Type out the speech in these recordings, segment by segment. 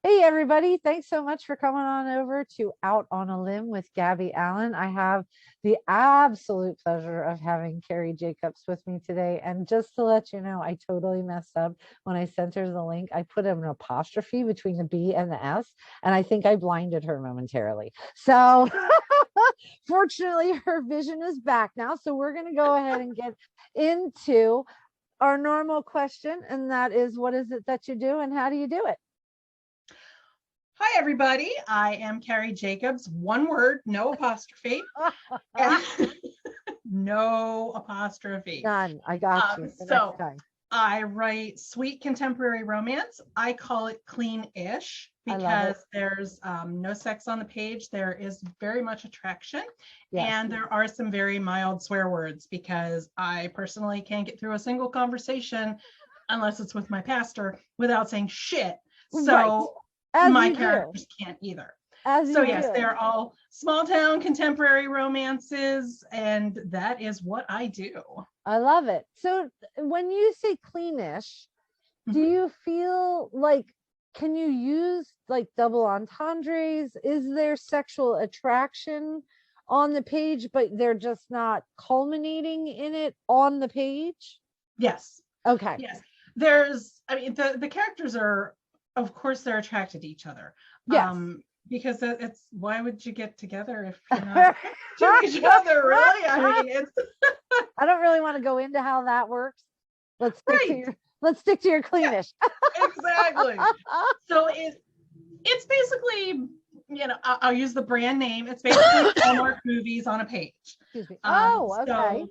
Hey, everybody. Thanks so much for coming on over to Out on a Limb with Gabby Allen. I have the absolute pleasure of having Carrie Jacobs with me today. And just to let you know, I totally messed up when I sent her the link. I put an apostrophe between the B and the S, and I think I blinded her momentarily. So fortunately, her vision is back now. So we're going to go ahead and get into our normal question. And that is, what is it that you do and how do you do it? Hi, everybody. I am Carrie Jacobs. One word, no apostrophe. No apostrophe. None. I got you. So I write sweet contemporary romance. I call it clean-ish because there's no sex on the page. There is very much attraction. Yes. And there are some very mild swear words because I personally can't get through a single conversation unless it's with my pastor without saying shit. So my characters can't either. So yes, they're all small town contemporary romances, and that is what I do. I love it. So when you say cleanish, do you feel like, can you use like double entendres? Is there sexual attraction on the page, but they're just not culminating in it on the page? Yes. Okay. Yes. The characters are, of course, they're attracted to each other. Yes. Because it's, why would you get together if you're not to each other, really? I mean, it's I don't really want to go into how that works. Let's stick to your cleanish. Yeah, exactly. So it's basically, I'll use the brand name. It's basically Hallmark movies on a page. Excuse me. Okay. So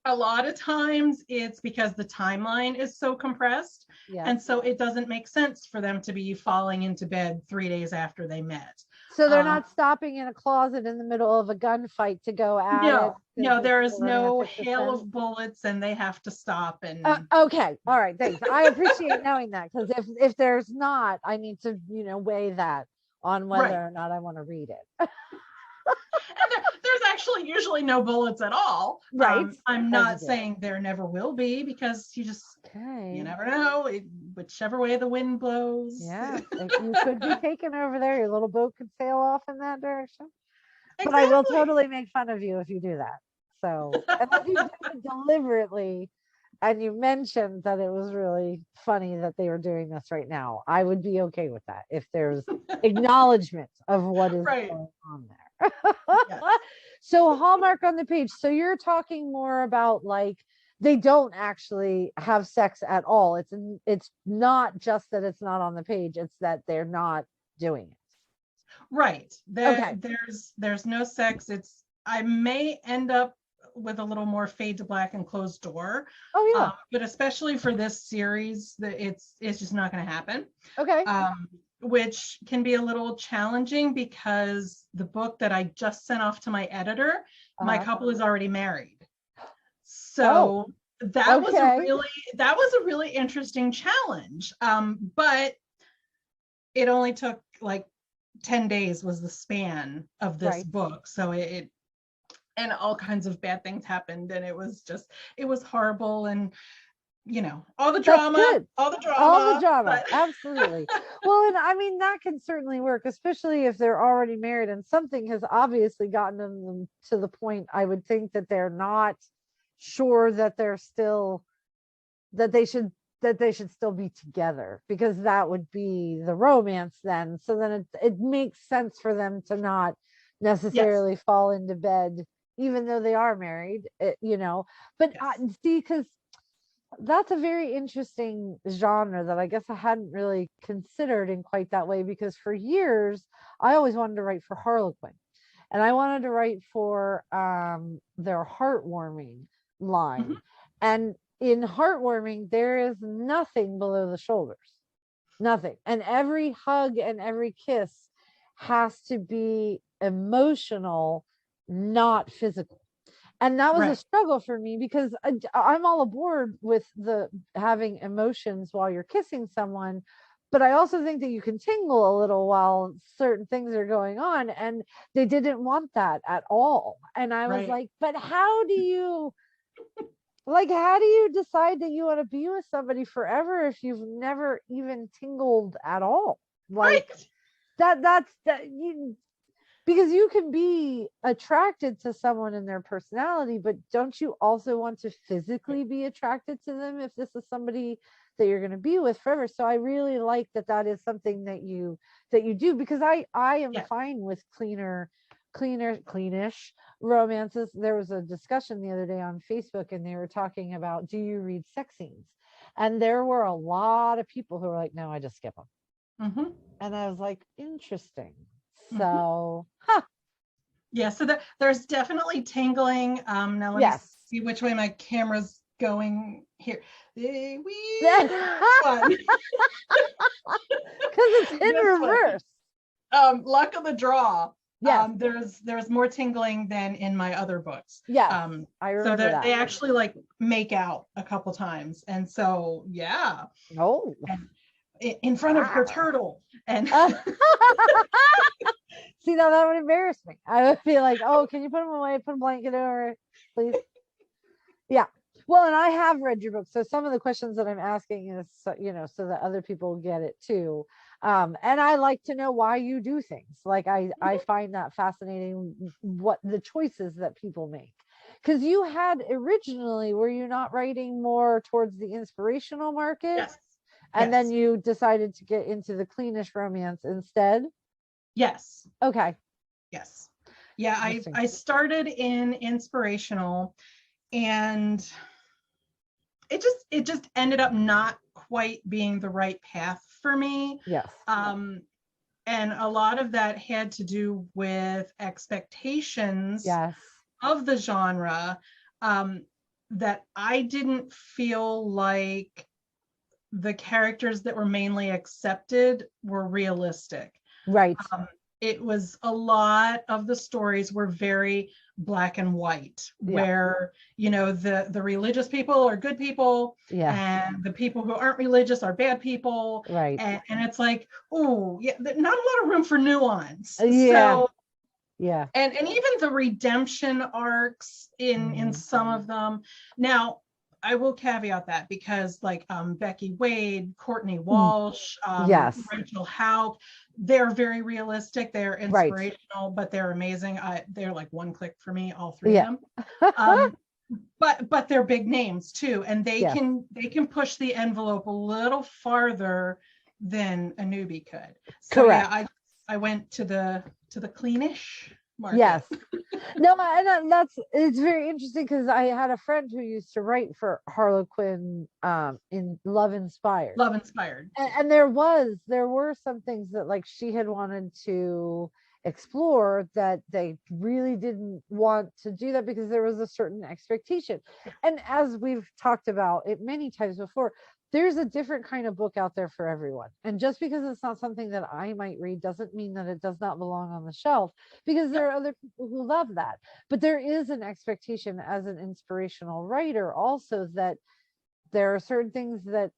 a lot of times it's because the timeline is so compressed. Yes. And so it doesn't make sense for them to be falling into bed 3 days after they met. So they're not stopping in a closet in the middle of a gunfight to go at it. No, there is no hail of bullets and they have to stop. And okay. All right. Thanks. I appreciate knowing that, because if there's not, I need to, weigh that on whether or not I want to read it. And there's actually usually no bullets at all. Right. I'm not saying there never will be, because you never know, whichever way the wind blows. Yeah, you could be taken over there. Your little boat could sail off in that direction. Exactly. But I will totally make fun of you if you do that. So unless you do it deliberately, and you mentioned that it was really funny that they were doing this right now, I would be okay with that if there's acknowledgement of what is going on there. Yes. So Hallmark on the page. So you're talking more about like they don't actually have sex at all. It's not just that it's not on the page, it's that they're not doing it. Right. There's no sex. I may end up with a little more fade to black and closed door. Oh yeah. But especially for this series, it's just not going to happen. Okay. Which can be a little challenging because the book that I just sent off to my editor, my couple is already married. So that was a really interesting challenge. But it only took like 10 days was the span of this book. So and all kinds of bad things happened, and it was horrible, and all the drama. Absolutely. Well, and I mean, that can certainly work, especially if they're already married and something has obviously gotten them to the point, I would think, that they're not sure that they should still be together, because that would be the romance then. So then it makes sense for them to not necessarily fall into bed, even though they are married, but see, because that's a very interesting genre that I guess I hadn't really considered in quite that way, because for years I always wanted to write for Harlequin, and I wanted to write for their Heartwarming line. Mm-hmm. And in Heartwarming, there is nothing below the shoulders, nothing. And every hug and every kiss has to be emotional, not physical. And that was a struggle for me, because I'm all aboard with the having emotions while you're kissing someone, but I also think that you can tingle a little while certain things are going on, and they didn't want that at all. And I was like, but how do you decide that you want to be with somebody forever if you've never even tingled at all? Like that's that you, because you can be attracted to someone in their personality, but don't you also want to physically be attracted to them if this is somebody that you're going to be with forever? So I really like that that is something that you do, because I am fine with cleanish romances. There was a discussion the other day on Facebook, and they were talking about, do you read sex scenes? And there were a lot of people who were like, no, I just skip them. Mm-hmm. And I was like, interesting. Mm-hmm. So, yeah, so there's definitely tingling. Now let me see which way my camera's going here. Because it's in reverse. Luck of the draw. Yes. There's more tingling than in my other books. Yeah. I remember so that. They actually like make out a couple times. And so, yeah. Oh. And in front of her turtle. And see, now that would embarrass me. I would be like, oh, can you put them away? Put a blanket over it, please. Yeah. Well, and I have read your book, so some of the questions that I'm asking is, so that other people get it too. And I like to know why you do things. Like I find that fascinating, what the choices that people make. Because you had originally, were you not writing more towards the inspirational market? Yes. And then you decided to get into the cleanish romance instead? Yes. Okay. Yes. Yeah, I started in inspirational, and it just ended up not quite being the right path for me. Yes. And a lot of that had to do with expectations of the genre, that I didn't feel like the characters that were mainly accepted were realistic. Right. It was a lot of the stories were very black and white, where the religious people are good people, and the people who aren't religious are bad people, right? And it's like, oh yeah, not a lot of room for nuance. So and even the redemption arcs in some of them. Now I will caveat that, because like Becky Wade, Courtney Walsh, Rachel Houck, they're very realistic, they're inspirational, but they're amazing. They're like one click for me, all three of them. But they're big names too, and they can push the envelope a little farther than a newbie could. So correct. I went to the cleanish market. Yes. No, and it's very interesting, because I had a friend who used to write for Harlequin in Love Inspired. And there were some things that like she had wanted to explore that they really didn't want to do that, because there was a certain expectation. And as we've talked about it many times before, there's a different kind of book out there for everyone. And just because it's not something that I might read doesn't mean that it does not belong on the shelf, because there are other people who love that. But there is an expectation as an inspirational writer also, that there are certain things that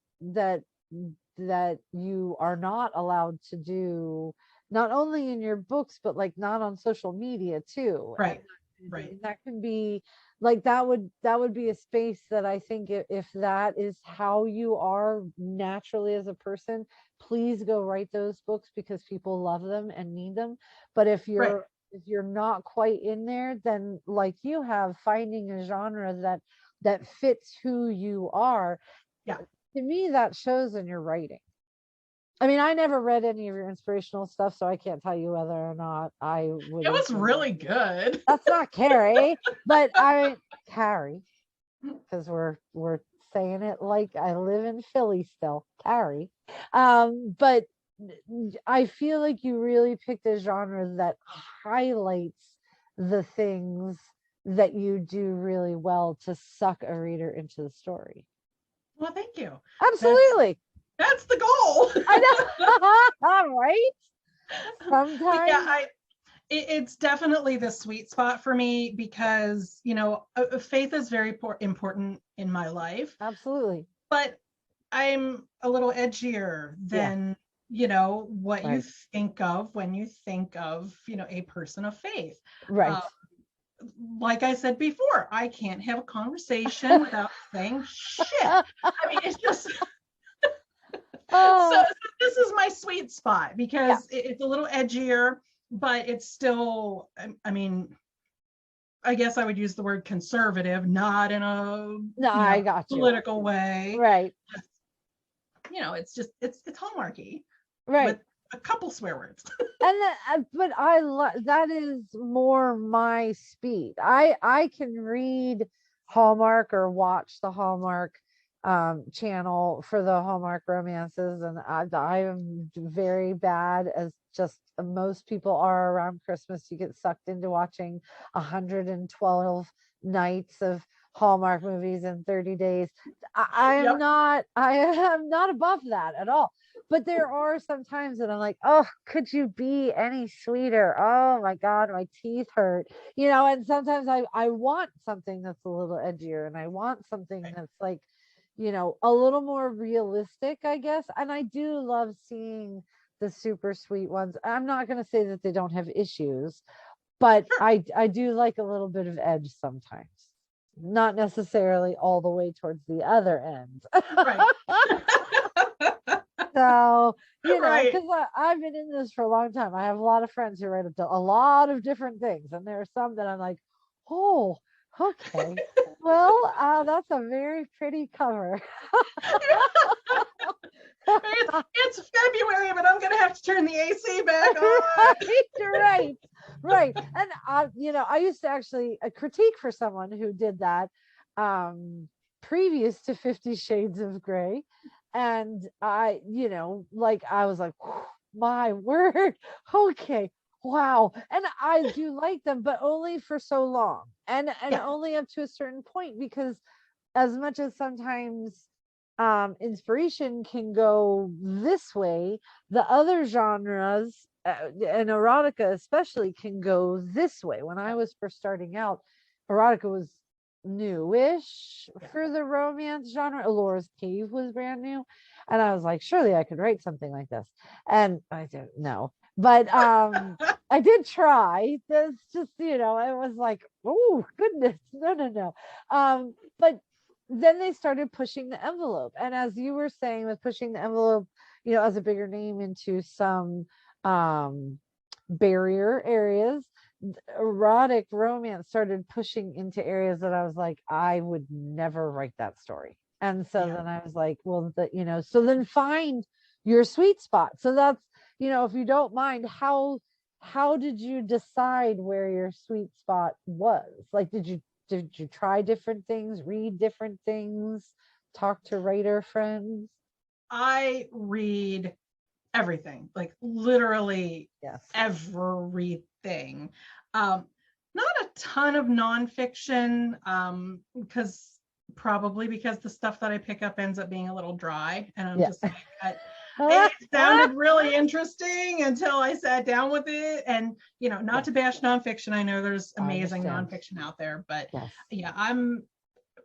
you are not allowed to do, not only in your books, but like not on social media too. Right. And that can be like, that would be a space that I think if that is how you are naturally as a person, please go write those books, because people love them and need them. But if you're not quite in there, then like you have, finding a genre that fits who you are. To me, that shows in your writing. I mean, I never read any of your inspirational stuff, so I can't tell you whether or not I would. It was really good. That's not Carrie, but Carrie, because we're saying it like I live in Philly still, Carrie. But I feel like you really picked a genre that highlights the things that you do really well to suck a reader into the story. Well, thank you. Absolutely. That's the goal. I know. All right. Sometimes. It's definitely the sweet spot for me, because, faith is very important in my life. Absolutely. But I'm a little edgier than, what you think of when you think of, a person of faith. Right. Like I said before, I can't have a conversation without saying shit. I mean, it's just... So Oh, this is my sweet spot yeah. because it's a little edgier, but it's still, I mean, I guess I would use the word conservative, not in a, No, you know, I got you. political way. Right. You know, it's just it's Hallmarky with Right. a couple swear words. And but that is more my speed. I can read Hallmark or watch the Hallmark channel for the Hallmark romances, and I am very bad, as just most people are around Christmas. You get sucked into watching 112 nights of Hallmark movies in 30 days. I am Yep. not I am not above that at all. But there are some times that I'm like, oh, could you be any sweeter? Oh my God, my teeth hurt. And sometimes I want something that's a little edgier, and I want something that's like, a little more realistic, I guess. And I do love seeing the super sweet ones. I'm not going to say that they don't have issues, but Sure. I do like a little bit of edge sometimes. Not necessarily all the way towards the other end. Right. So, Right. because I've been in this for a long time. I have a lot of friends who write a lot of different things. And there are some that I'm like, oh, okay. Well, that's a very pretty cover. It's February, but I'm gonna have to turn the AC back on. Right. And I used to actually critique for someone who did that previous to 50 Shades of Grey. And I was like, my word, okay, wow. And I do like them, but only for so long, and Yeah. only up to a certain point, because as much as sometimes inspiration can go this way, the other genres, and erotica especially, can go this way. When I was first starting out, erotica was newish for the romance genre. Alora's Cave was brand new, and I was like, surely I could write something like this. And I don't know, but I did try. That's just, it was like, oh goodness, no. But then they started pushing the envelope, and as you were saying, with pushing the envelope, as a bigger name into some barrier areas, erotic romance started pushing into areas that I was like, I would never write that story. And so then I was like, well, so then find your sweet spot. So that's, if you don't mind, how did you decide where your sweet spot was? Like, did you try different things, read different things, talk to writer friends? I read everything, like literally Yes. everything. Not a ton of nonfiction, because the stuff that I pick up ends up being a little dry, and I'm just like, it sounded really interesting until I sat down with it. And not to bash nonfiction, I know there's amazing nonfiction out there, but yeah, I'm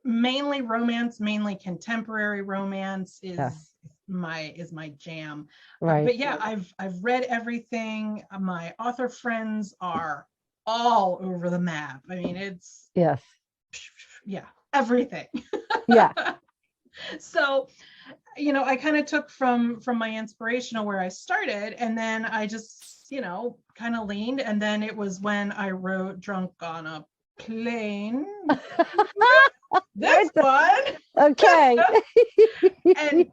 mainly romance, mainly contemporary romance is my jam. Right. But yeah, I've read everything. My author friends are all over the map. I mean, it's everything. So, I kind of took from my inspirational where I started, and then I just, kind of leaned. And then it was when I wrote Drunk on a Plane. This one. Okay. and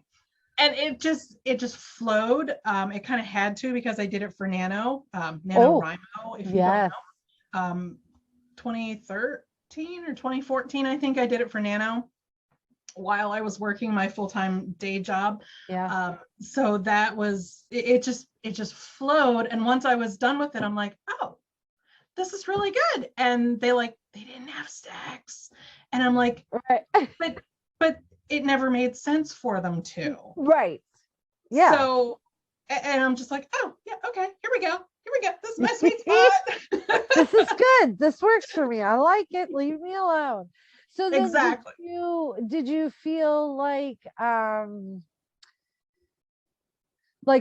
it just flowed. It kind of had to, because I did it for NaNoWriMo, if you don't know. 2013 or 2014, I think I did it for Nano while I was working my full-time day job. So that was it just flowed. And once I was done with it, I'm like, oh, this is really good. And they didn't have sex, and I'm like, but it never made sense for them to. So, and I'm just like, oh yeah, okay, here we go, this is my sweet spot. This is good, this works for me, I like it, leave me alone. So then exactly. did you feel like,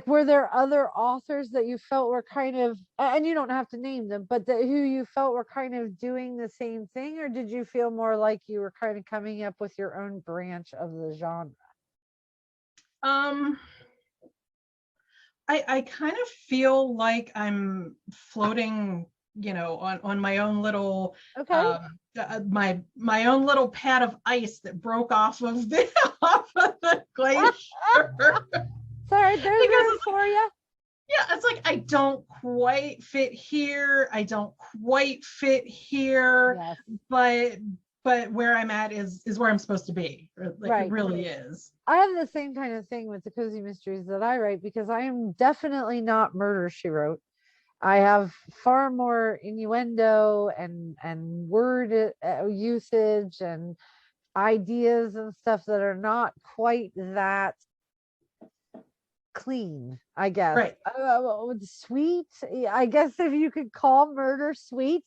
were there other authors that you felt were kind of, and you don't have to name them, but who you felt were kind of doing the same thing? Or did you feel more like you were kind of coming up with your own branch of the genre? I kind of feel like I'm floating, on my own little, Okay. my own little pad of ice that broke off of the off of the glacier. Sorry, there's room for you. Yeah, it's like I don't quite fit here. I don't quite fit here. Yes. But where I'm at is where I'm supposed to be. Like Right. It really is. I have the same kind of thing with the cozy mysteries that I write because I am definitely not Murder She Wrote. I have far more innuendo and word usage and ideas and stuff that are not quite that clean, I guess. Right. Sweet, I guess if you could call murder sweet,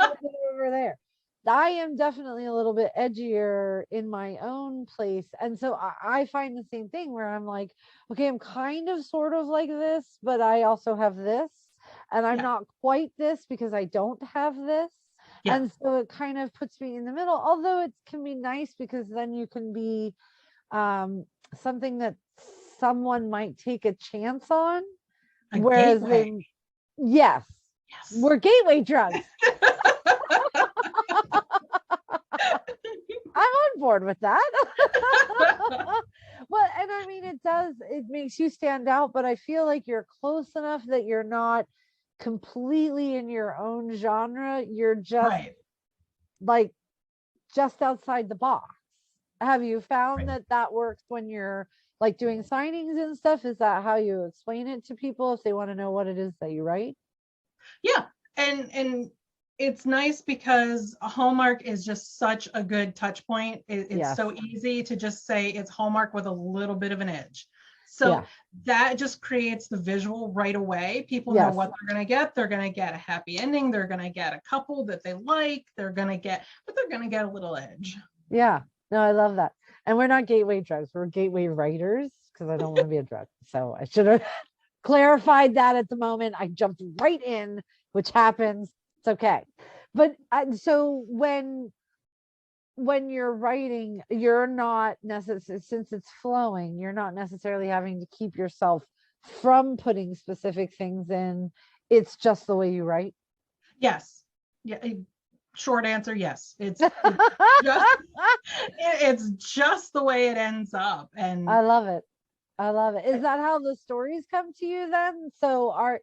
over there. I am definitely a little bit edgier in my own place. And so I find the same thing where I'm like, okay, I'm kind of sort of like this, but I also have this. And I'm not quite this because I don't have this. Yeah. And so it kind of puts me in the middle, although it can be nice because then you can be something that someone might take a chance on. Whereas yes, we're gateway drugs. I'm on board with that. Well, and I mean, it makes you stand out, but I feel like you're close enough that you're not completely in your own genre. You're just like just outside the box. Have you found that works when you're like doing signings and stuff? Is that how you explain it to people if they want to know what it is that you write? Yeah. And it's nice because Hallmark is just such a good touch point. It's so easy to just say it's Hallmark with a little bit of an edge. So that just creates the visual right away. People know what they're going to get. They're going to get a happy ending. They're going to get a couple that they like. They're going to get a little edge. Yeah. No, I love that. And we're not gateway drugs. We're gateway writers because I don't want to be a drug. So I should have clarified that at the moment. I jumped right in, which happens. It's okay. But so when you're writing, you're not necessarily, since it's flowing, you're not necessarily having to keep yourself from putting specific things in. It's just the way you write. Yes. Yeah. Short answer, yes. It's just the way it ends up. And I love it. Is that how the stories come to you then? So I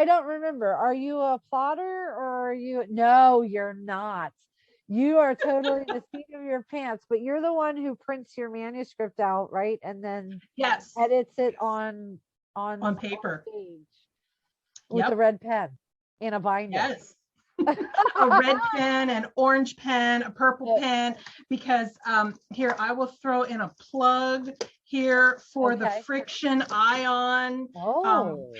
don't remember. Are you a plotter or are you? No, you're not. You are totally the seat of your pants, but you're the one who prints your manuscript out, right? And then edits it on paper with a red pen in a binder. Yes. A red pen, an orange pen, a purple pen, because here I will throw in a plug here for the friction ion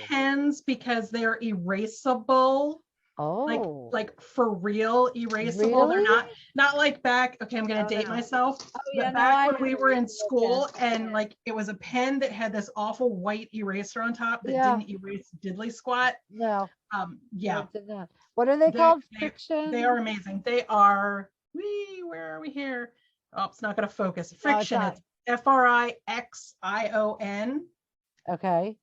pens because they're erasable. Like for real erasable. Really? They're not like back. Okay, I'm gonna date myself. But back when we were in school and like it was a pen that had this awful white eraser on top that didn't erase diddly squat. No. Yeah. What are they called? Friction. They are amazing. They are. Where are we here? Oh, it's not gonna focus. Friction. It's Frixion. Okay.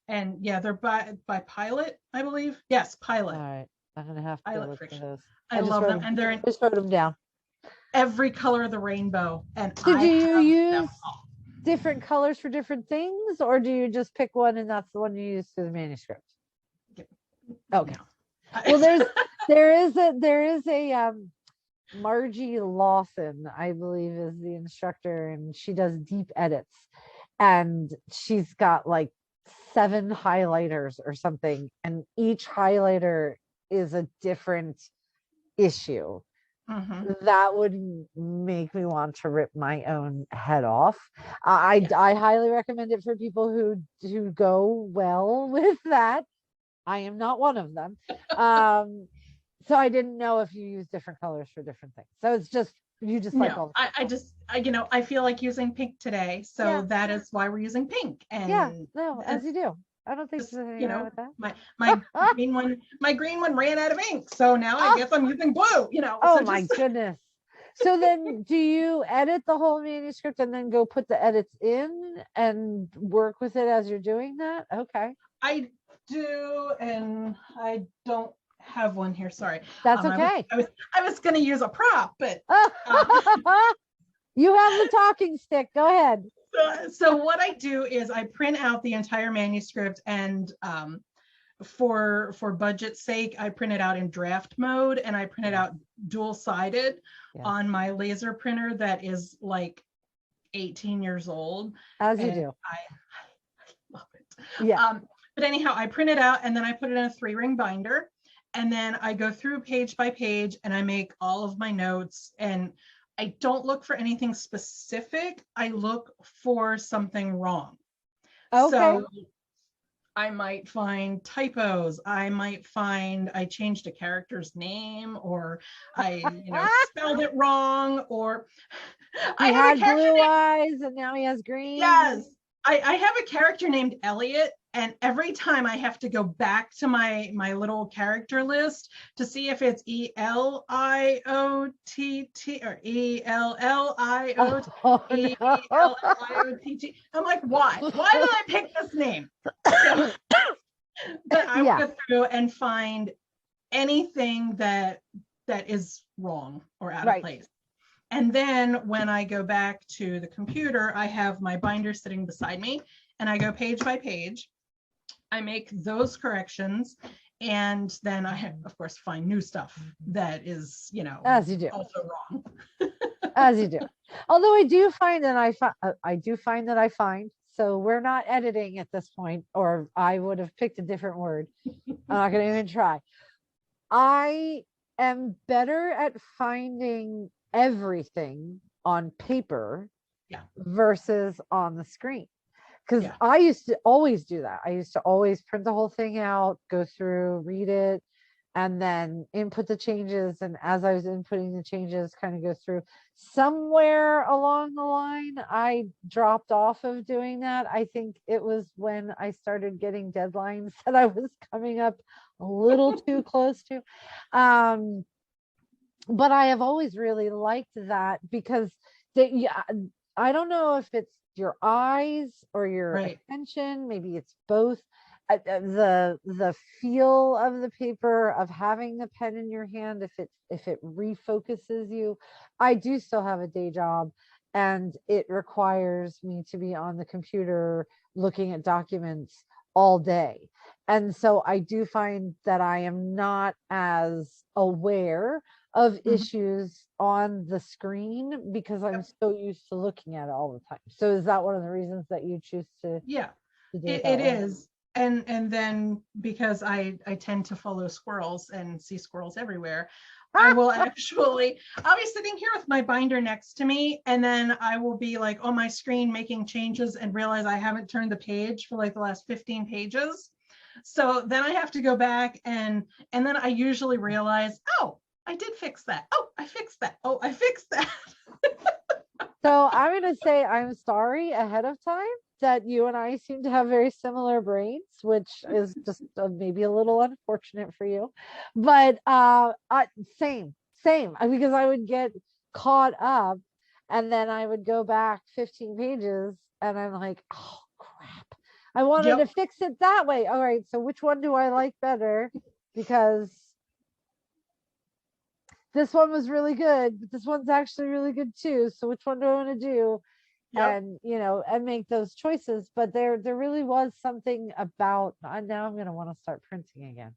And yeah, they're by Pilot, I believe. Yes, Pilot. All right, I'm gonna have to look for those. I love them, and they're in just wrote them down. Every color of the rainbow. And do you use different colors for different things, or do you just pick one and that's the one you use for the manuscript? Okay. Well, there is a Margie Lawson, I believe, is the instructor, and she does deep edits, and she's got like 7 highlighters or something, and each highlighter is a different issue. That would make me want to rip my own head off. I highly recommend it for people who go well with that. I am not one of them. So I didn't know if you use different colors for different things. So it's just like all I feel like using pink today, so that is why we're using pink. And as you do. I don't think there's anything wrong with that. My green one ran out of ink, so now I guess I'm using blue. Oh my goodness! So then do you edit the whole manuscript and then go put the edits in and work with it as you're doing that? Okay. I do, and I don't have one here. Sorry. That's okay. I was going to use a prop, but you have the talking stick. Go ahead. So what I do is I print out the entire manuscript, and for budget's sake, I print it out in draft mode, and I print it out dual-sided on my laser printer that is like 18 years old. As you do. I love it. Yeah. But anyhow, I print it out and then I put it in a 3-ring binder, and then I go through page by page and I make all of my notes, and I don't look for anything specific. I look for something wrong. Okay. So I might find typos. I might find I changed a character's name, or I spelled it wrong, or I had blue eyes and now he has green. Yes. I have a character named Elliot, and every time I have to go back to my little character list to see if it's ELIOTT or ELLIOTT. I'm like, why? Why did I pick this name? So, but I will go through and find anything that is wrong or out of place. And then when I go back to the computer, I have my binder sitting beside me, and I go page by page. I make those corrections, and then I, of course, find new stuff that is, as you do, also wrong. As you do. Although I do find that I find, so we're not editing at this point, or I would have picked a different word. I'm not going to even try. I am better at finding everything on paper versus on the screen, because I used to always do that. I used to always print the whole thing out, go through, read it, and then input the changes, and as I was inputting the changes, kind of go through. Somewhere along the line I dropped off of doing that. I think it was when I started getting deadlines that I was coming up a little too close to. But I have always really liked that, because I don't know if it's your eyes or your attention, maybe it's both. The feel of the paper, of having the pen in your hand, if it refocuses you. I do still have a day job, and it requires me to be on the computer looking at documents all day. And so I do find that I am not as aware of issues on the screen, because I'm so used to looking at it all the time. So is that one of the reasons that you choose to? Yeah, to do it is. And then because I tend to follow squirrels and see squirrels everywhere, I will I'll be sitting here with my binder next to me, and then I will be like on my screen making changes and realize I haven't turned the page for like the last 15 pages. So then I have to go back, and then I usually realize, oh, I did fix that. Oh, I fixed that. Oh, I fixed that. So I'm going to say I'm sorry ahead of time that you and I seem to have very similar brains, which is just maybe a little unfortunate for you. But same, because I would get caught up, and then I would go back 15 pages and I'm like, oh, crap. I wanted to fix it that way. All right, so which one do I like better? Because this one was really good, but this one's actually really good too. So which one do I want to do? And and make those choices. But there really was something about, now I'm going to want to start printing again.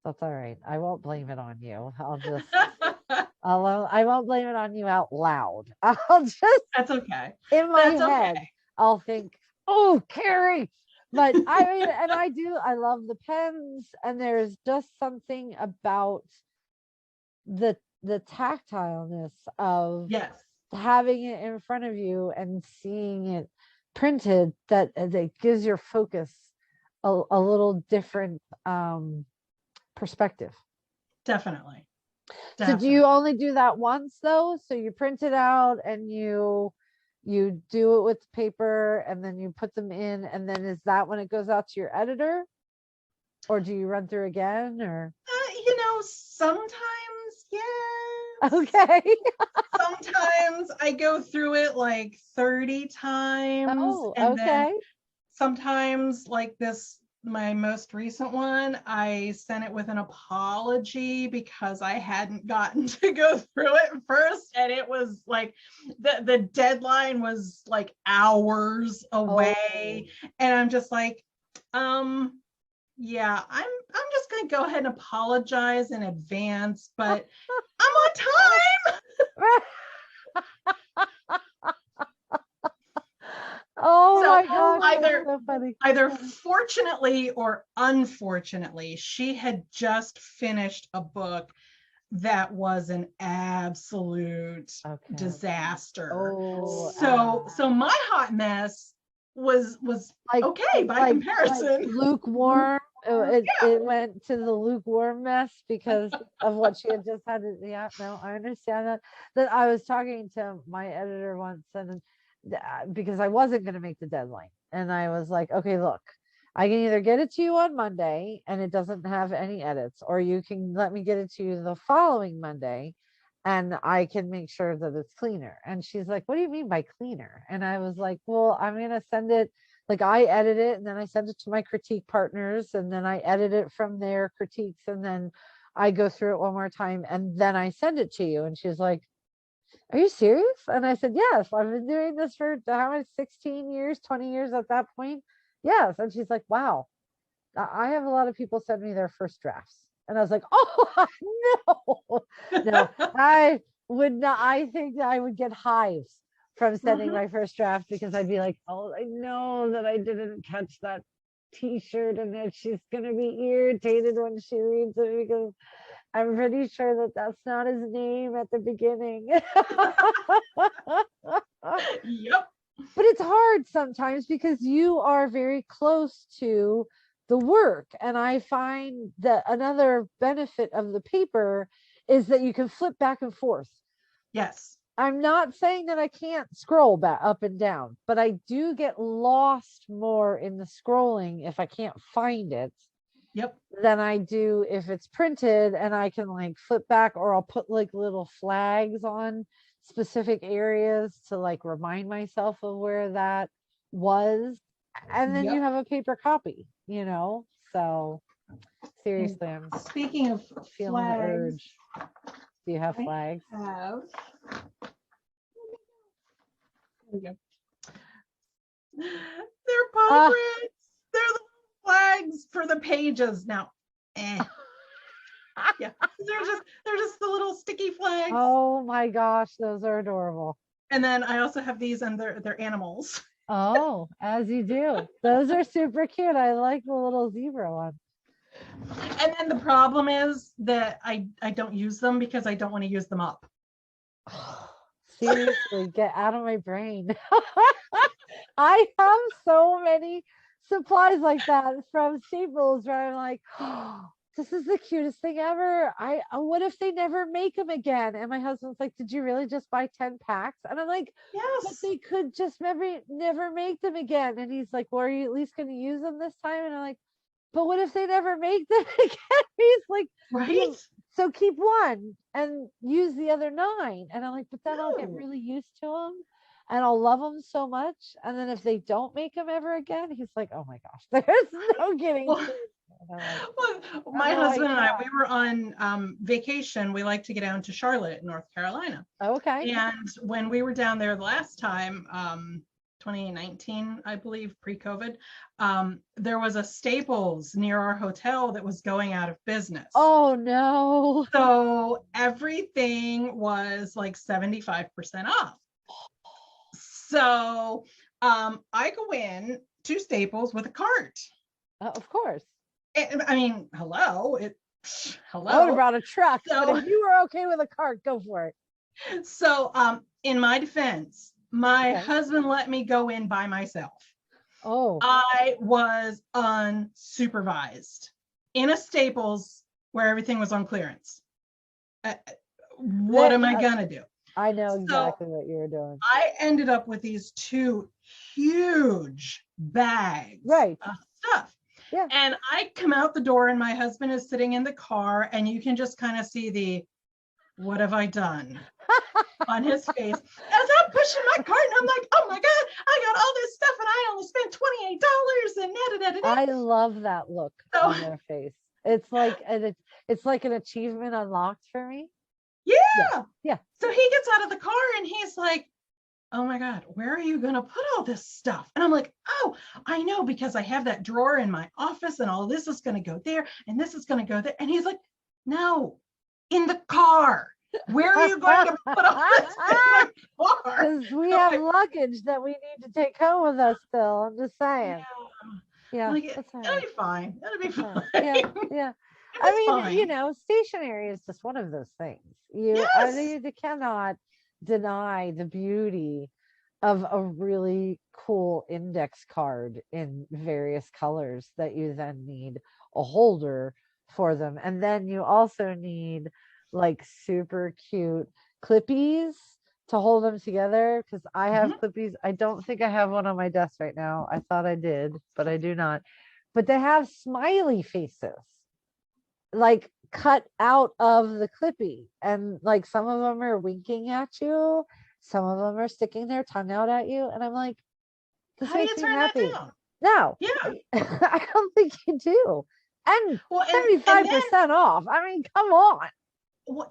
That's all right. I won't blame it on you. I won't blame it on you out loud. That's okay. In my head, I'll think, oh, Carrie. But I mean, and I love the pens, and there's just something about the tactileness of having it in front of you and seeing it printed, that gives your focus a little different perspective. Definitely. So do you only do that once though? So you print it out and you do it with paper, and then you put them in, and then is that when it goes out to your editor, or do you run through again? Or sometimes Okay. Sometimes I go through it like 30 times. Oh, And then okay. sometimes, like this, my most recent one, I sent it with an apology because I hadn't gotten to go through it first. And it was like the deadline was like hours away. Oh. And I'm just like, yeah, I'm just gonna go ahead and apologize in advance, but I'm on time. Oh So my gosh, that's either so funny. either fortunately or unfortunately, she had just finished a book that was an absolute Okay. disaster. Oh, So my hot mess was like okay by comparison. lukewarm. It Yeah. it went to the lukewarm mess because of what she had just had to, yeah, no, I understand that. That I was talking to my editor once, and because I wasn't going to make the deadline, and I was like, okay, look, I can either get it to you on Monday and it doesn't have any edits, or you can let me get it to you the following Monday and I can make sure that it's cleaner. And she's like, what do you mean by cleaner? And I was like, well, I'm going to send it, like I edit it and then I send it to my critique partners and then I edit it from their critiques and then I go through it one more time and then I send it to you. And she's like, are you serious? And I said, yes, I've been doing this for how many, 16 years, 20 years at that point. Yes. And she's like, wow, I have a lot of people send me their first drafts. And I was like, oh, no, no, I would not. I think I would get hives from sending Mhm. my first draft because I'd be like, oh, I know that I didn't catch that t-shirt and that she's going to be irritated when she reads it because I'm pretty sure that that's not his name at the beginning. Yep. But it's hard sometimes because you are very close to the work. And I find that another benefit of the paper is that you can flip back and forth. Yes. I'm not saying that I can't scroll back up and down, but I do get lost more in the scrolling if I can't find it Yep. than I do if it's printed and I can like flip back, or I'll put like little flags on specific areas to like remind myself of where that was. And then you Yep. have a paper copy, you know? So And seriously, I'm speaking of feeling the flags, urge. Do you have I flags? have. There we go. They're Ah, pomegranates. They're the flags for the pages. Now, yeah, they're just the little sticky flags. oh my gosh, those are adorable. And then I also have these, and they're animals. Oh, as you do. Those are super cute. I like the little zebra one. And then the problem is that I don't use them because I don't want to use them up. Seriously, get out of my brain. I have so many supplies like that from Staples where I'm like, oh, this is the cutest thing ever. What if they never make them again? And my husband's like, did you really just buy 10 packs? And I'm like, but Yes. they could just never make them again. And he's like, well, are you at least going to use them this time? And I'm like, but what if they never make them again? He's like, Right? so keep one and use the other 9. And I'm like, but then I'll get No. really used to them and I'll love them so much. And then if they don't make them ever again, he's like, oh my gosh, there's no getting Well, through. Like, well, my husband and I, we were on vacation. We like to get down to Charlotte, North Carolina. okay. And when we were down there the last time, 2019, I believe, pre-COVID, there was a Staples near our hotel that was going out of business. Oh no. So everything was like 75% off. So I go in to Staples with a cart. Of course. I mean, hello. I would have brought a truck, but So, if you were okay with a cart, go for it. so in my defense, my Okay. husband let me go in by myself. Oh, I was unsupervised in a Staples where everything was on clearance. What am I gonna do? I know exactly So what you were doing. I ended up with these 2 huge bags Right. of stuff. Yeah. And I come out the door and my husband is sitting in the car and you can just kind of see the what have I done? On his face as I'm pushing my cart, and I'm like, oh my God, I got all this stuff and I only spent $28 and da, da, da, da. I love that look on their face. It's like it's like an achievement unlocked for me. Yeah. Yeah. So he gets out of the car and he's like, oh my God, where are you going to put all this stuff? And I'm like, oh, I know, because I have that drawer in my office and all this is going to go there and this is going to go there. And he's like, no, in the car. Where are you going to put all this in the car? Because we have luggage that we need to take home with us still. I'm just saying. Yeah, like, it'll be fine. It'll be fine. Yeah. I mean, fine. You know, stationery is just one of those things. You cannot deny the beauty of a really cool index card in various colors that you then need a holder for them. And then you also need like super cute clippies to hold them together, because I have clippies. I don't think I have one on my desk right now. I thought I did, but I do not. But they have smiley faces like cut out of the clippy, and like some of them are winking at you, some of them are sticking their tongue out at you, and I'm like, this how do you turn that down? No, I don't think you do. And 75% off. I mean, come on.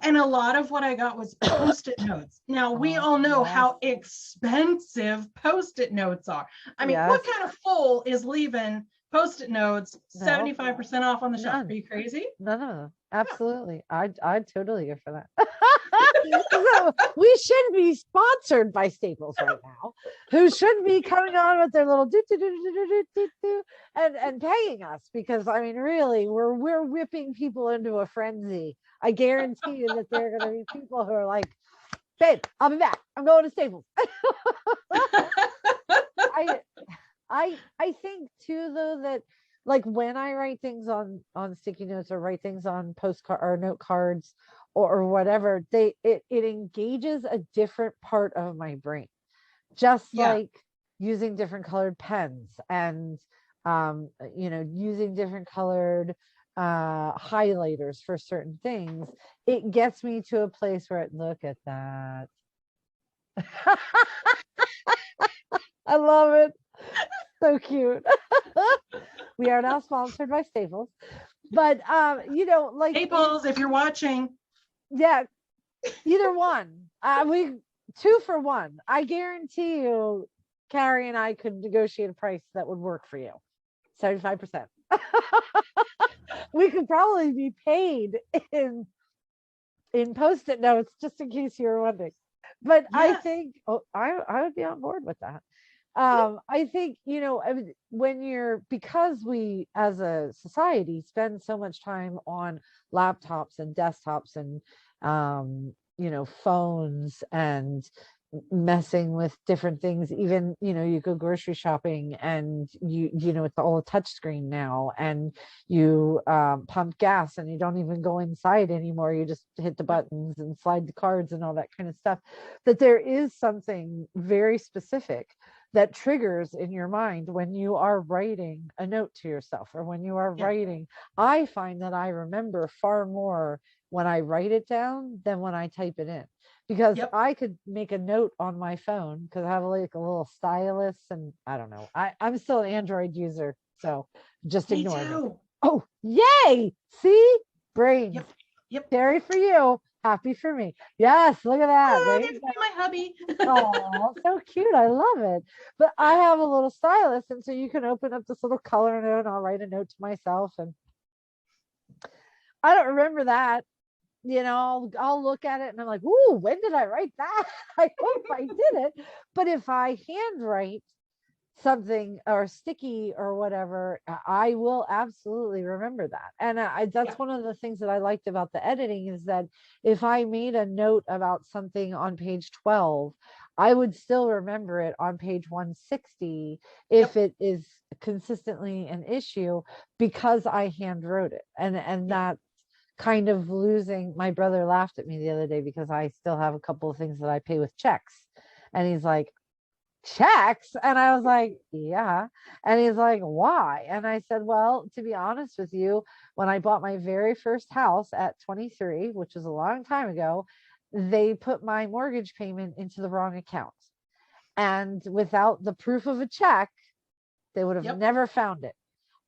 And a lot of what I got was Post-it notes. Now, we all know how expensive Post-it notes are. I mean, what kind of fool is leaving Post-it notes 75% off on the shelf? Are you crazy? No, absolutely. I'd totally go for that. So we should be sponsored by Staples right now, who should be coming on with their little and paying us, because I mean, really, we're whipping people into a frenzy. I guarantee you that there are going to be people who are like, babe, I'll be back. I'm going to Staples. I think too, though, that like when I write things on sticky notes or write things on postcard or note cards or whatever, it engages a different part of my brain, just like using different colored pens and using different colored highlighters for certain things. It gets me to a place where look at that. I love it. So cute. We are now sponsored by Staples, but like Staples, if you're watching, either one. We 2 for 1. I guarantee you, Carrie and I could negotiate a price that would work for you. 75%. We could probably be paid in Post-it notes, just in case you were wondering. But I think I would be on board with that. I think, because we as a society spend so much time on laptops and desktops and phones and messing with different things, even you go grocery shopping and it's all a touch screen now, and you pump gas and you don't even go inside anymore, you just hit the buttons and slide the cards and all that kind of stuff, that there is something very specific that triggers in your mind when you are writing a note to yourself or when you are writing. I find that I remember far more when I write it down than when I type it in, because I could make a note on my phone because I have like a little stylus, and I don't know. I'm still an Android user, so just ignore me. Oh, yay! See, brains. Yep. Carrie for you. Happy for me. Yes, look at that. Oh, right? My hubby. Oh, so cute. I love it. But I have a little stylus, and so you can open up this little color note and I'll write a note to myself. And I don't remember that. I'll look at it and I'm like, ooh, when did I write that? I hope I did it. But if I handwrite something or sticky or whatever, I will absolutely remember that. And that's one of the things that I liked about the editing, is that if I made a note about something on page 12, I would still remember it on page 160 if it is consistently an issue, because I hand wrote it. And that kind of losing. My brother laughed at me the other day because I still have a couple of things that I pay with checks, and he's like, checks? And I was like, yeah. And he's like, why? And I said, well, to be honest with you, when I bought my very first house at 23, which was a long time ago, they put my mortgage payment into the wrong account. And without the proof of a check, they would have Yep. never found it.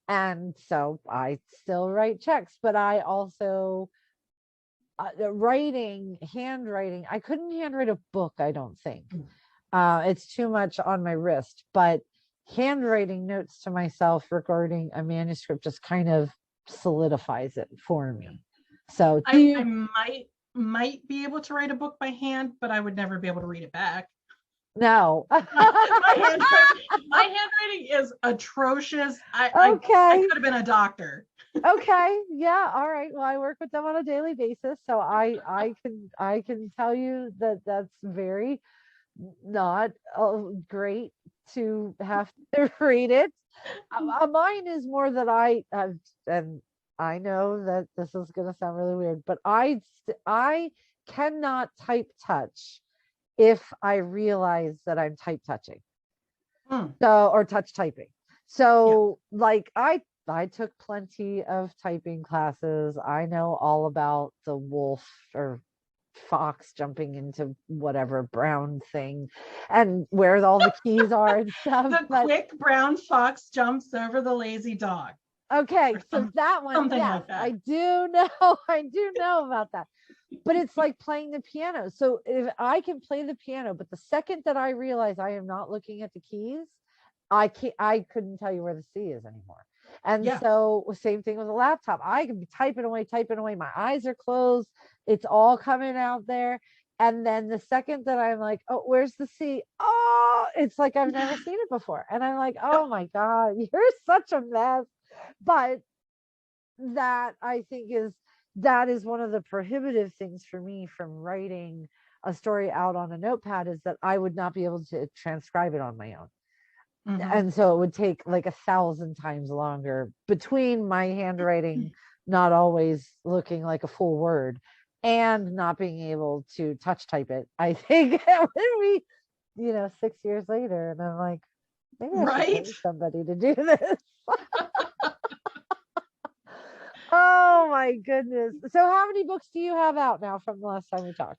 And so I still write checks, but I also handwriting, I couldn't handwrite a book, I don't think. It's too much on my wrist, but handwriting notes to myself regarding a manuscript just kind of solidifies it for me. So I might be able to write a book by hand, but I would never be able to read it back. No. my handwriting is atrocious. I could have been a doctor. Okay. Yeah. All right. Well, I work with them on a daily basis, so I can tell you that that's very not great to have to read it. Mine is more that I have, and I know that this is going to sound really weird, but I cannot type touch if I realize that I'm type touching. So, or touch typing. So like I took plenty of typing classes. I know all about the wolf or fox jumping into whatever brown thing and where all the keys are and stuff. The quick brown fox jumps over the lazy dog. Okay, so that one, something like that. I do know about that. But it's like playing the piano. So if I can play the piano, but the second that I realize I am not looking at the keys, I couldn't tell you where the C is anymore. And so same thing with a laptop. I can be typing away. My eyes are closed. It's all coming out there. And then the second that I'm like, oh, where's the C? Oh, it's like I've never seen it before. And I'm like, oh my God, you're such a mess. But that I think that is one of the prohibitive things for me from writing a story out on a notepad, is that I would not be able to transcribe it on my own. And so it would take like 1,000 times longer between my handwriting not always looking like a full word and not being able to touch type it. I think it would be 6 years later, and I'm like, maybe I should pay somebody to do this. Oh my goodness. So how many books do you have out now from the last time we talked?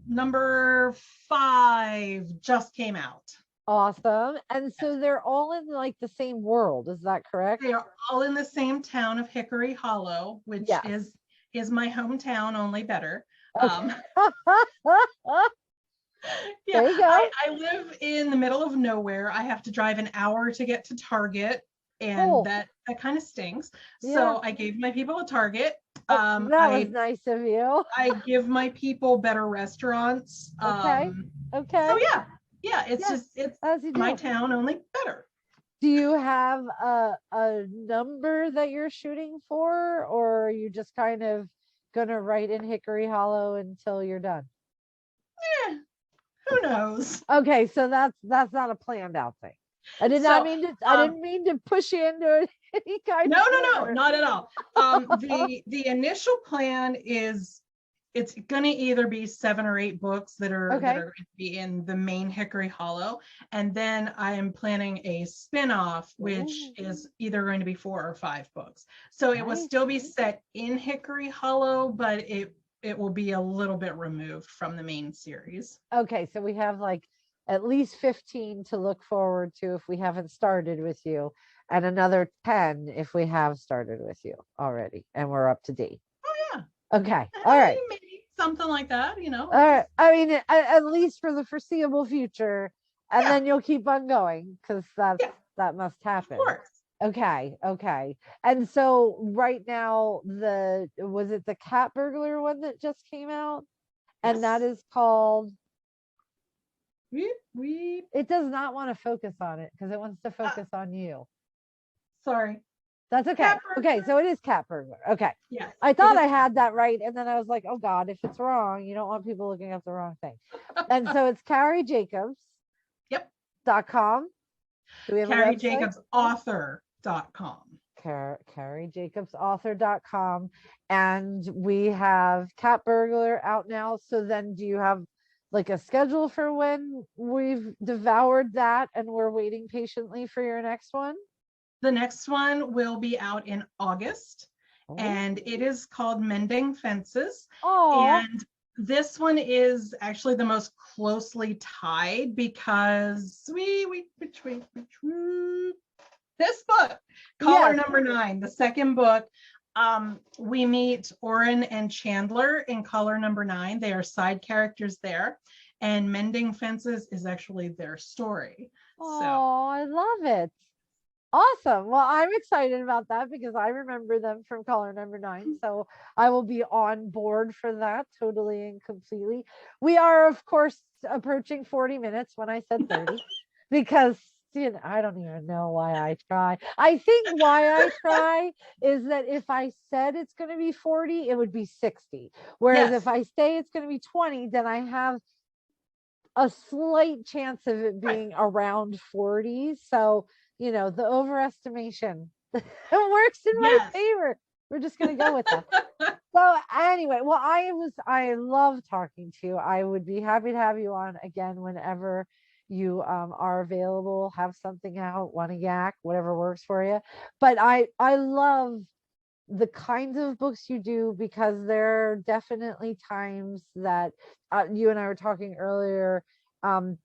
Number 5 just came out. Awesome. And so they're all in like the same world, is that correct? They are all in the same town of Hickory Hollow, which is my hometown, only better. Okay. Yeah, there you go. I live in the middle of nowhere. I have to drive an hour to get to Target, and that kind of stinks. So I gave my people a Target. That was nice of you. I give my people better restaurants. Okay. So it's my town, only better. Do you have a number that you're shooting for, or are you just kind of gonna write in Hickory Hollow until you're done? Yeah, who knows? Okay, so that's not a planned out thing. I didn't mean to push you into any kind of no, not at all. The initial plan is it's going to either be 7 or 8 books that are going to be in the main Hickory Hollow, and then I am planning a spin-off which is either going to be 4 or 5 books. So it will still be set in Hickory Hollow, but it will be a little bit removed from the main series. Okay, so we have like at least 15 to look forward to if we haven't started with you, and another 10 if we have started with you already and we're up to date. Oh yeah. Okay. All right. Maybe something like that, All right. I mean, at least for the foreseeable future, and then you'll keep on going, because that must happen. Of course. Okay. And so right now, was it the cat burglar one that just came out? Yes. And that is called It does not want to focus on it because it wants to focus on you. Sorry. That's okay. Okay, so it is cat burglar. Okay. Yeah. I thought I had that right, and then I was like, oh God, if it's wrong, you don't want people looking up the wrong thing. And so it's Carrie Jacobs. Yep. .com. Do we have Carrie Jacobs author.com. Carrie Jacobs author.com. And we have Cat Burglar out now. So then do you have like a schedule for when we've devoured that and we're waiting patiently for your next one? The next one will be out in August, and it is called Mending Fences. Oh, And this one is actually the most closely tied because between this book, Caller Number 9, the second book, we meet Oren and Chandler in Caller Number 9. They are side characters there, and Mending Fences is actually their story. Oh, I love it. Awesome. Well, I'm excited about that because I remember them from Caller Number 9. So I will be on board for that totally and completely. We are, of course, approaching 40 minutes when I said 30 because I don't even know why I try. I think why I try is that if I said it's going to be 40, it would be 60. Whereas if I say it's going to be 20, then I have a slight chance of it being around 40. So, the overestimation it works in my favor. We're just going to go with that. So anyway, well, I love talking to you. I would be happy to have you on again whenever you are available, have something out, want to yak, whatever works for you. But I love the kinds of books you do because there are definitely times that you and I were talking earlier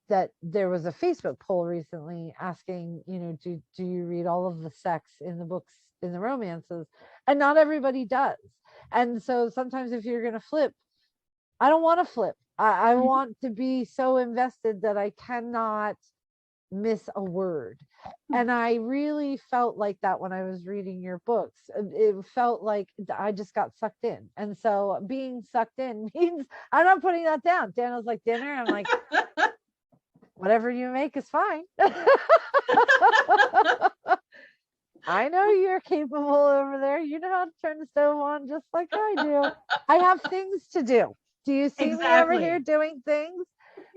that there was a Facebook poll recently asking, do you read all of the sex in the books, in the romances? And not everybody does. And so sometimes if you're going to flip, I don't want to flip. I want to be so invested that I cannot miss a word. And I really felt like that when I was reading your books. It felt like I just got sucked in. And so being sucked in means I'm not putting that down. Daniel's like, dinner. I'm like, whatever you make is fine. I know you're capable over there. You know how to turn the stove on just like I do. I have things to do. Do you see me over here doing things?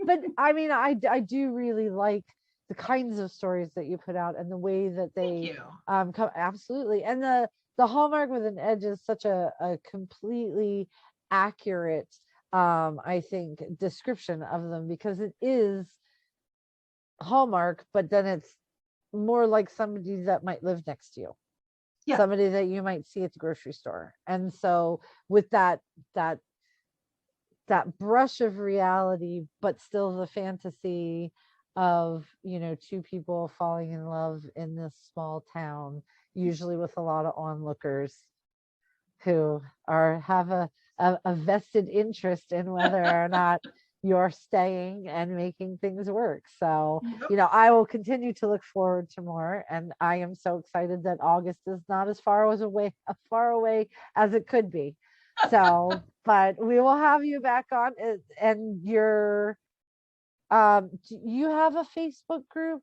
But I mean, I do really like the kinds of stories that you put out and the way that they come. Absolutely. And the Hallmark with an Edge is such a completely accurate I think description of them because it is Hallmark, but then it's more like somebody that might live next to you. Somebody that you might see at the grocery store. And so with that brush of reality, but still the fantasy of, two people falling in love in this small town, usually with a lot of onlookers who have a vested interest in whether or not you're staying and making things work. So, I will continue to look forward to more. And I am so excited that August is not as far away as it could be. So, but we will have you back on. And you have a Facebook group?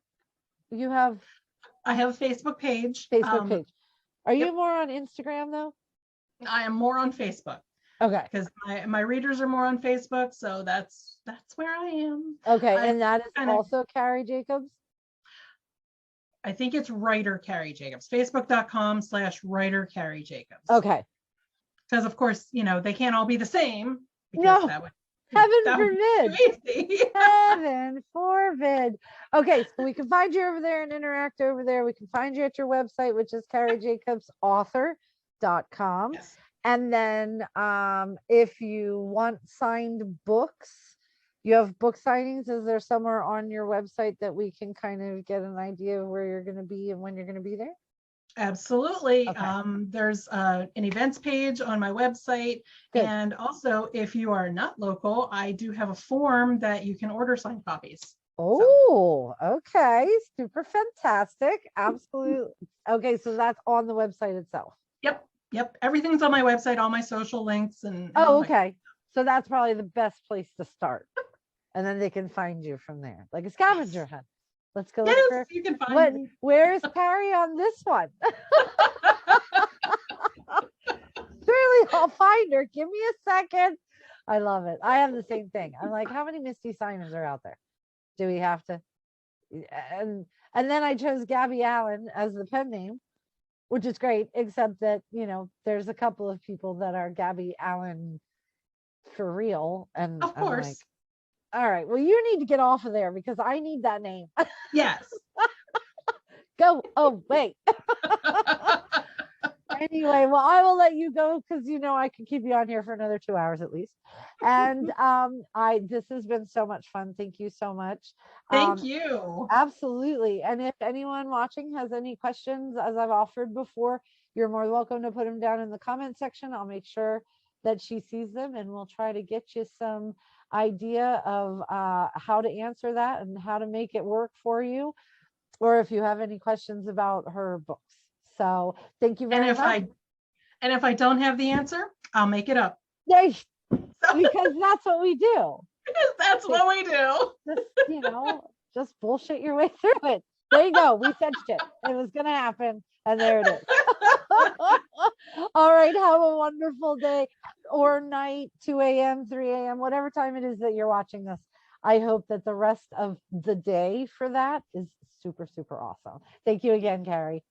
I have a Facebook page. Are you more on Instagram though? I am more on Facebook. Okay. Because my readers are more on Facebook, so that's where I am. Okay, and that is also Carrie Jacobs? I think it's writer Carrie Jacobs. Facebook.com/writer Carrie Jacobs. Okay. Because of course, they can't all be the same. No. Heaven forbid. Heaven forbid. Okay, so we can find you over there and interact over there. We can find you at your website, which is carriejacobsauthor.com. Yes. And then if you want signed books, you have book signings. Is there somewhere on your website that we can kind of get an idea of where you're going to be and when you're going to be there? Absolutely. Okay. There's an events page on my website. Good. And also, if you are not local, I do have a form that you can order signed copies. Oh, okay. Super fantastic. Absolutely. Okay, so that's on the website itself. Yep. Everything's on my website, all my social links and okay. So that's probably the best place to start. And then they can find you from there. Like a scavenger hunt. Let's go look for you can find me. Where's Carrie on this one? Surely I'll find her. Give me a second. I love it. I have the same thing. I'm like, how many Misty Simons are out there? Do we have to? And then I chose Gabby Allen as the pen name, which is great, except that, there's a couple of people that are Gabby Allen for real. And of course. All right. Well, you need to get off of there because I need that name. Yes. Go away. Anyway, well, I will let you go because I can keep you on here for another 2 hours at least. And this has been so much fun. Thank you so much. Thank you. Absolutely. And if anyone watching has any questions, as I've offered before, you're more welcome to put them down in the comment section. I'll make sure that she sees them, and we'll try to get you some idea of how to answer that and how to make it work for you, or if you have any questions about her books. So thank you very much. And if I don't have the answer, I'll make it up. Because that's what we do. That's what we do. Just bullshit your way through it. There you go. We cinched it. It was going to happen. And there it is. All right. Have a wonderful day or night, 2 a.m., 3 a.m., whatever time it is that you're watching this. I hope that the rest of the day for that is super, super awesome. Thank you again, Carrie.